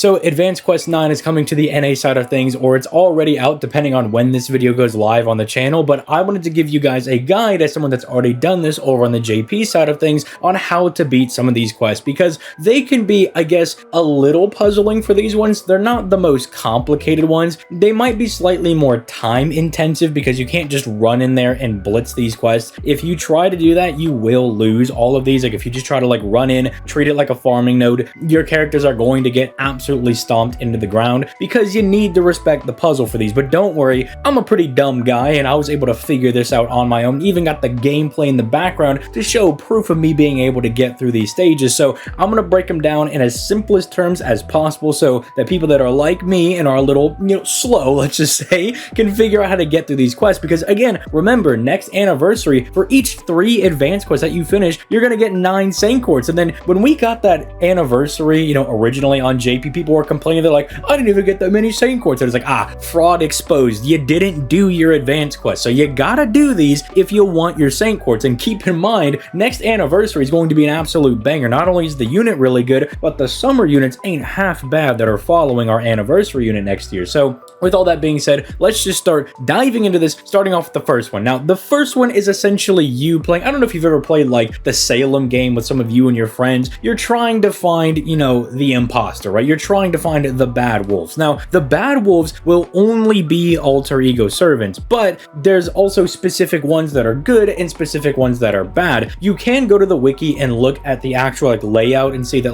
So Advanced Quest 9 is coming to the NA side of things, or it's already out depending on when this video goes live on the channel, but I wanted to give you guys a guide as someone that's already done this over on the JP side of things on how to beat some of these quests, because they can be, I guess, a little puzzling for these ones. They're not the most complicated ones. They might be slightly more time intensive because you can't just run in there and blitz these quests. If you try to do that, you will lose all of these. Like if you just try to like run in, treat it like a farming node, your characters are going to get absolutely stomped into the ground because you need to respect the puzzle for these. But don't worry, I'm a pretty dumb guy and I was able to figure this out on my own. Even got the gameplay in the background to show proof of me being able to get through these stages. So I'm going to break them down in as simplest terms as possible so that people that are like me and are a little, slow, let's just say, can figure out how to get through these quests. Because again, remember, next anniversary, for each 3 advanced quests that you finish, you're going to get 9 Saint Quartz. And then when we got that anniversary, originally on JP, people were complaining. They're like, I didn't even get that many Saint Quartz. And it's like, fraud exposed. You didn't do your advanced quest. So you gotta do these if you want your Saint Quartz. And keep in mind, next anniversary is going to be an absolute banger. Not only is the unit really good, but the summer units ain't half bad that are following our anniversary unit next year. So with all that being said, let's just start diving into this, starting off with the first one. Now, the first one is essentially you playing, I don't know if you've ever played like the Salem game with some of you and your friends. You're trying to find, the imposter, right? You're trying to find the bad wolves. Now, the bad wolves will only be alter ego servants, but there's also specific ones that are good and specific ones that are bad. You can go to the wiki and look at the actual layout and see that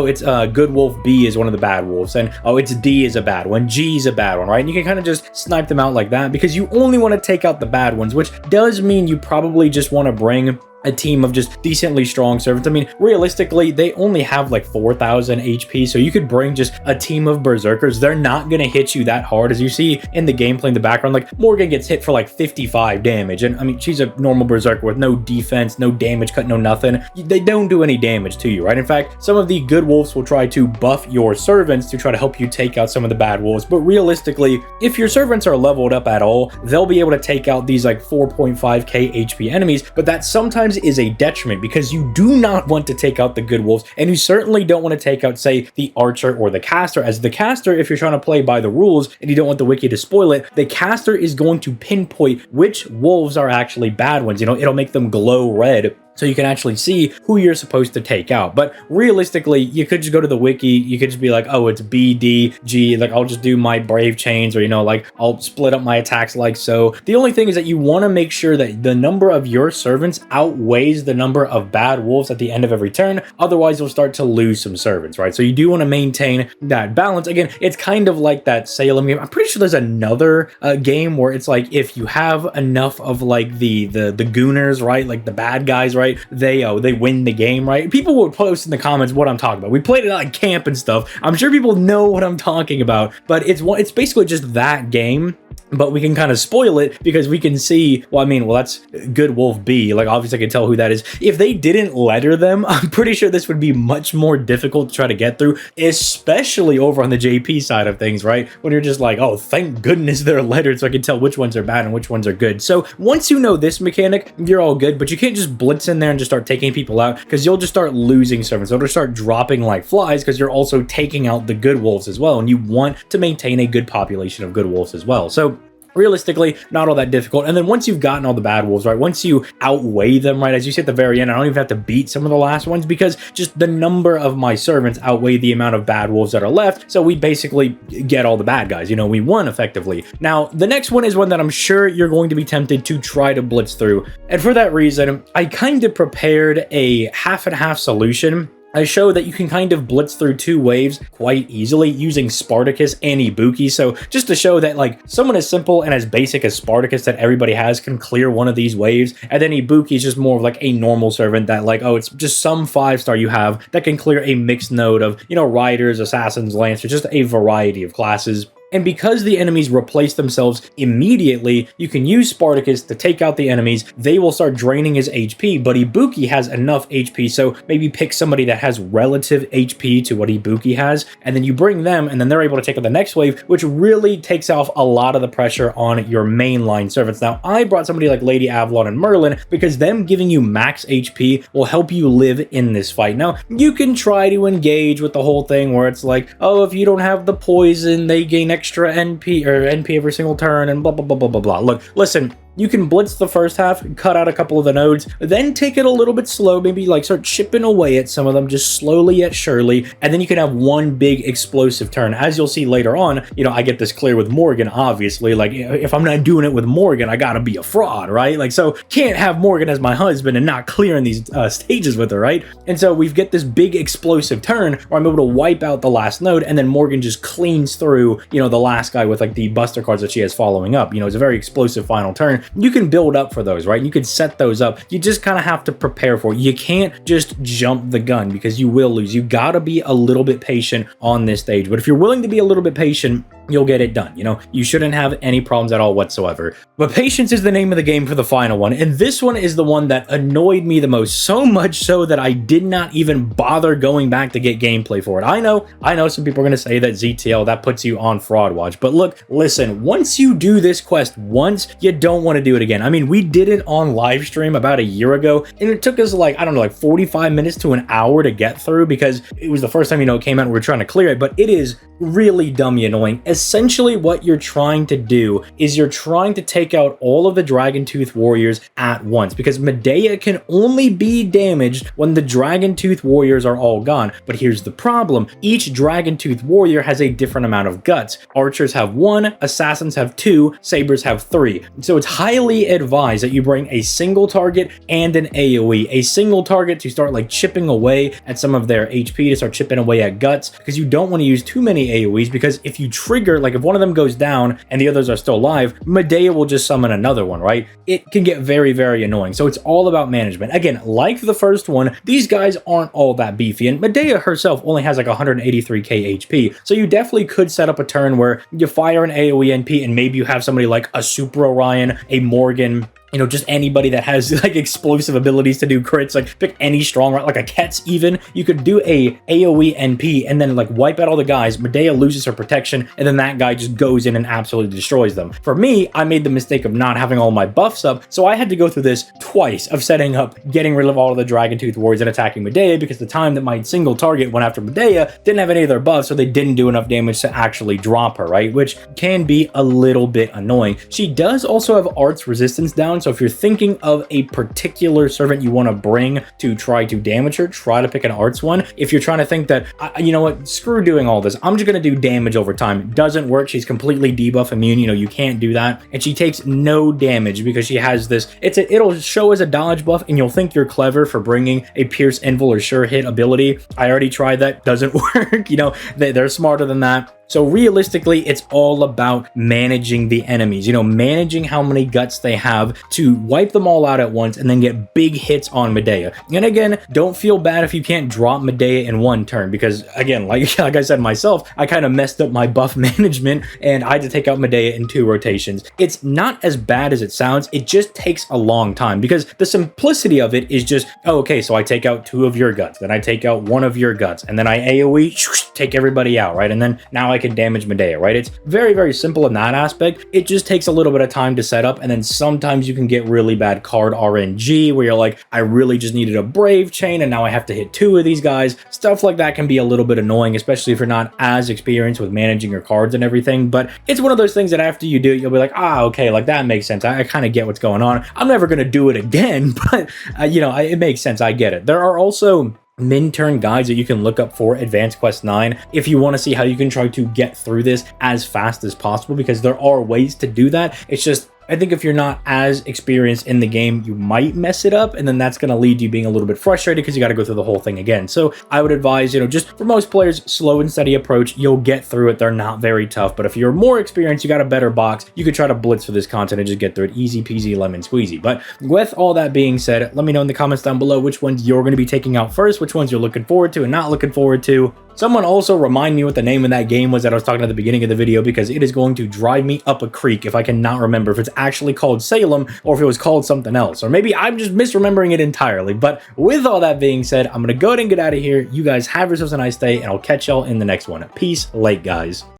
it's good wolf B is one of the bad wolves, and it's D is a bad one, G is a bad one, right? And you can kind of just snipe them out like that because you only want to take out the bad ones, which does mean you probably just want to bring a team of just decently strong servants. I mean, realistically, they only have like 4,000 HP, so you could bring just a team of berserkers. They're not going to hit you that hard. As you see in the gameplay in the background, like Morgan gets hit for like 55 damage, and I mean, she's a normal berserker with no defense, no damage cut, no nothing. They don't do any damage to you, right? In fact, some of the good wolves will try to buff your servants to try to help you take out some of the bad wolves, but realistically, if your servants are leveled up at all, they'll be able to take out these like 4.5k HP enemies, but that sometimes is a detriment because you do not want to take out the good wolves, and you certainly don't want to take out, say, the archer or the caster. As the caster, if you're trying to play by the rules and you don't want the wiki to spoil it, the caster is going to pinpoint which wolves are actually bad ones. It'll make them glow red, so you can actually see who you're supposed to take out. But realistically, you could just go to the wiki, you could just be like, oh, it's B, D, G, like I'll just do my brave chains, or I'll split up my attacks like so. The only thing is that you want to make sure that the number of your servants outweighs the number of bad wolves at the end of every turn, otherwise you'll start to lose some servants, right? So you do want to maintain that balance. Again, it's kind of like that Salem game. I'm pretty sure there's another game where it's like if you have enough of like the gooners, right, like the bad guys, right, they win the game, right? People will post in the comments what I'm talking about. We played it at camp and stuff. I'm sure people know what I'm talking about, but it's basically just that game, but we can kind of spoil it because we can see, that's good wolf B. Like, obviously I can tell who that is. If they didn't letter them, I'm pretty sure this would be much more difficult to try to get through, especially over on the JP side of things, right? When you're just like, oh, thank goodness they're lettered so I can tell which ones are bad and which ones are good. So once you know this mechanic, you're all good, but you can't just blitz in there and just start taking people out because you'll just start losing servants. They'll just start dropping like flies because you're also taking out the good wolves as well, and you want to maintain a good population of good wolves as well. So realistically, not all that difficult. And then once you've gotten all the bad wolves, right, once you outweigh them, right, as you see at the very end, I don't even have to beat some of the last ones because just the number of my servants outweigh the amount of bad wolves that are left. So we basically get all the bad guys. We won effectively. Now, the next one is one that I'm sure you're going to be tempted to try to blitz through. And for that reason, I kind of prepared a half and half solution. I show that you can kind of blitz through 2 waves quite easily using Spartacus and Ibuki. So just to show that like someone as simple and as basic as Spartacus that everybody has can clear one of these waves. And then Ibuki is just more of like a normal servant that like, oh, it's just some 5-star you have that can clear a mixed node of, riders, assassins, lancers, just a variety of classes. And because the enemies replace themselves immediately, you can use Spartacus to take out the enemies. They will start draining his HP, but Ibuki has enough HP, so maybe pick somebody that has relative HP to what Ibuki has, and then you bring them, and then they're able to take out the next wave, which really takes off a lot of the pressure on your mainline servants. Now, I brought somebody like Lady Avalon and Merlin because them giving you max HP will help you live in this fight. Now, you can try to engage with the whole thing where it's like, oh, if you don't have the poison, they gain extra NP every single turn and blah, blah, blah, blah, blah, blah. Look, listen, you can blitz the first half, cut out a couple of the nodes, then take it a little bit slow, maybe like start chipping away at some of them just slowly yet surely, and then you can have one big explosive turn. As you'll see later on, you know, I get this clear with Morgan, obviously. Like, if I'm not doing it with Morgan, I gotta be a fraud, right? Like, so can't have Morgan as my husband and not clearing these stages with her, right? And so we get this big explosive turn where I'm able to wipe out the last node, and then Morgan just cleans through, you know, the last guy with like the buster cards that she has following up. You know, it's a very explosive final turn. You can build up for those, right? You can set those up. You just kind of have to prepare for it. You can't just jump the gun because you will lose. You gotta be a little bit patient on this stage. But if you're willing to be a little bit patient, you'll get it done. You know, you shouldn't have any problems at all whatsoever. But patience is the name of the game for the final one. And this one is the one that annoyed me the most, so much so that I did not even bother going back to get gameplay for it. I know some people are going to say that ZTL, that puts you on fraud watch. But look, listen, once you do this quest once, you don't want to do it again. I mean, we did it on live stream about a year ago, and it took us like, I don't know, like 45 minutes to an hour to get through because it was the first time, you know, it came out and we were trying to clear it. But it is really dummy annoying. Essentially, what you're trying to do is you're trying to take out all of the Dragon Tooth warriors at once, because Medea can only be damaged when the Dragon Tooth warriors are all gone. But here's the problem. Each Dragon Tooth warrior has a different amount of guts. Archers have 1, assassins have 2, sabers have 3. So it's highly advised that you bring a single target and an AoE. A single target to start like chipping away at some of their HP, to start chipping away at guts, because you don't want to use too many AoEs, because if you trigger, like if one of them goes down and the others are still alive, Medea will just summon another one, right? It can get very, very annoying. So it's all about management. Again, like the first one, these guys aren't all that beefy, and Medea herself only has like 183k HP. So you definitely could set up a turn where you fire an AoE NP and maybe you have somebody like a Super Orion, a Morgan, you know, just anybody that has like explosive abilities to do crits, like pick any strong, like a Ketz even. You could do a AoE NP and then like wipe out all the guys. Medea loses her protection, and then that guy just goes in and absolutely destroys them. For me, I made the mistake of not having all my buffs up, so I had to go through this twice of setting up, getting rid of all of the Dragon Tooth warriors and attacking Medea, because the time that my single target went after Medea didn't have any of their buffs, so they didn't do enough damage to actually drop her, right? Which can be a little bit annoying. She does also have arts resistance down, so if you're thinking of a particular servant you want to bring to try to damage her, try to pick an arts one. If you're trying to think that, you know what, screw doing all this, I'm just going to do damage over time. It doesn't work. She's completely debuff immune. You know, you can't do that. And she takes no damage because she has this, it'll show as a dodge buff, and you'll think you're clever for bringing a Pierce, Invul, or Sure Hit ability. I already tried that. Doesn't work. You know, they're smarter than that. So realistically, it's all about managing the enemies, you know, managing how many guts they have to wipe them all out at once and then get big hits on Medea. And again, don't feel bad if you can't drop Medea in one turn, because again, like I said myself, I kind of messed up my buff management and I had to take out Medea in 2 rotations. It's not as bad as it sounds. It just takes a long time, because the simplicity of it is just, oh, okay, so I take out 2 of your guts, then I take out 1 of your guts, and then I AoE, take everybody out, right? And then now I can damage Medea, right? It's very, very simple in that aspect. It just takes a little bit of time to set up, and then sometimes you can get really bad card RNG where you're like, I really just needed a Brave Chain and now I have to hit 2 of these guys. Stuff like that can be a little bit annoying, especially if you're not as experienced with managing your cards and everything. But it's one of those things that after you do it, you'll be like, ah, okay, like that makes sense. I kind of get what's going on. I'm never going to do it again, but you know, it makes sense. I get it. There are also min-turn guides that you can look up for Advanced Quest 9 if you want to see how you can try to get through this as fast as possible, because there are ways to do that. It's just, I think if you're not as experienced in the game, you might mess it up, and then that's going to lead you being a little bit frustrated because you got to go through the whole thing again. So I would advise, you know, just for most players, slow and steady approach. You'll get through it. They're not very tough, but if you're more experienced, you got a better box, you could try to blitz for this content and just get through it easy peasy lemon squeezy. But with all that being said, let me know in the comments down below which ones you're going to be taking out first, which ones you're looking forward to and not looking forward to. Someone also remind me what the name of that game was that I was talking at the beginning of the video, because it is going to drive me up a creek if I cannot remember if it's actually called Salem or if it was called something else, or maybe I'm just misremembering it entirely. But with all that being said, I'm gonna go ahead and get out of here. You guys have yourselves a nice day, and I'll catch y'all in the next one. Peace, late guys.